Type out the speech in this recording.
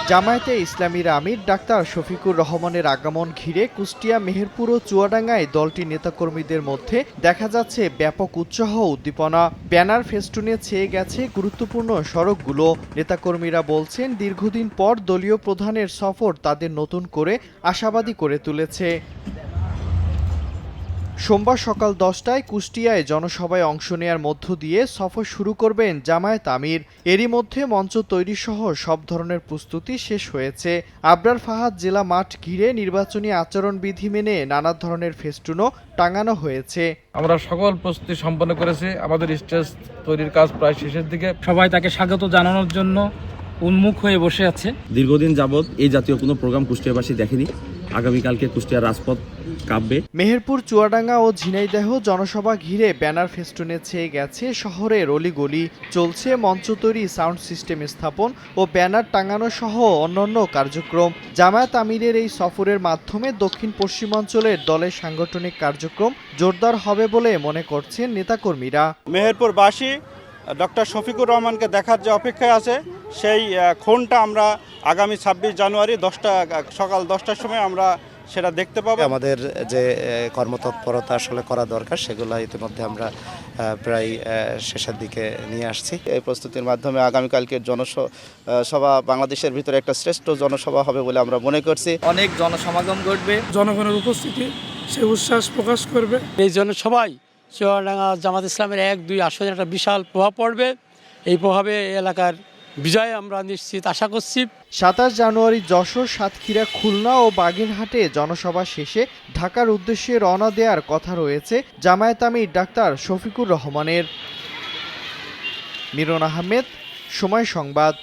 জামায়াতে ইসলামীর আমির ডাক্তার শফিকুর রহমানের আগমন ঘিরে কুষ্টিয়া, মেহেরপুর ও চুয়াডাঙ্গায় দলটির নেতাকর্মীদের মধ্যে দেখা যাচ্ছে ব্যাপক উৎসাহ উদ্দীপনা। ব্যানার ফেস্টুনে ছেয়ে গেছে গুরুত্বপূর্ণ সড়কগুলো। নেতাকর্মীরা বলছেন, দীর্ঘদিন পর দলীয় প্রধানের সফর তাদের নতুন করে আশাবাদী করে তুলেছে। সোমবার সকাল 10টায় কুষ্টিয়ায় জনসভায় অংশ নেয়ার মধ্য দিয়ে সফর শুরু করবেন জামায়াত আমির। এরই মধ্যে মঞ্চ তৈরি সহ সব ধরনের প্রস্তুতি শেষ হয়েছে। আবরার ফাহাদ জেলা মাঠ ঘিরে নির্বাচনী আচরণবিধি মেনে নানা ধরনের ফেস্টুনও টাঙানো হয়েছে। আমরা সকল প্রস্তুতি সম্পন্ন করেছি। আমাদের স্টেজ তৈরির কাজ প্রায় শেষের দিকে। সবাই তাকে স্বাগত জানানোর জন্য উন্মুখ হয়ে বসে আছে। দীর্ঘদিন যাবৎ এই জাতীয় কোনো প্রোগ্রাম কুষ্টিয়াবাসী দেখেনি। আগামীকালকে কুষ্টিয়ার রাজপথ কাঁপবে। মেহেরপুর, চুয়াডাঙ্গা ও ঝিনাইদহ জনসভা ঘিরে ব্যানার ফেস্টুনে ছেয়ে গেছে শহরের অলিগলি। চলছে মঞ্চ তৈরি, সাউন্ড সিস্টেম স্থাপন ও ব্যানার টাঙানো সহ অন্যান্য কার্যক্রম। জামায়াত আমিরের এই সফরের মাধ্যমে দক্ষিণ পশ্চিমাঞ্চলের দলের সাংগঠনিক কার্যক্রম জোরদার হবে বলে মনে করছেন নেতাকর্মীরা। মেহেরপুরবাসী ডক্টর শফিকুর রহমানকে দেখার যে অপেক্ষায় আছে, সেই ক্ষণটা আমরা আগামী 26 জানুয়ারি সকাল 10টার সময় আমরা সেটা দেখতে পাবো। আমাদের যে কর্মতৎপরতা আসলে করা দরকার, সেগুলো ইতিমধ্যে আমরা প্রায় শেষের দিকে নিয়ে আসছি। এই প্রস্তুতির মাধ্যমে আগামীকালকের জনসভা বাংলাদেশের ভিতরে একটা শ্রেষ্ঠ জনসভা হবে বলে আমরা মনে করছি। অনেক জনসমাগম ঘটবে, জনগণের উপস্থিতি সে উচ্ছ্বাস প্রকাশ করবে। এই জনসভায় চুয়াডাঙ্গা জামাত ইসলামের 1-2 আসনে একটা বিশাল প্রভাব পড়বে। এই প্রভাবে এলাকার বিজয় আমরা নিশ্চিত আশা করছি। 27 জানুয়ারি যশোর, সাতক্ষীরা, খুলনা ও বাগেরহাটে জনসভা শেষে ঢাকার উদ্দেশ্যে রওনা দেওয়ার কথা রয়েছে জামায়াত আমির ডাক্তার শফিকুর রহমানের। মিরন আহমেদ, সময় সংবাদ।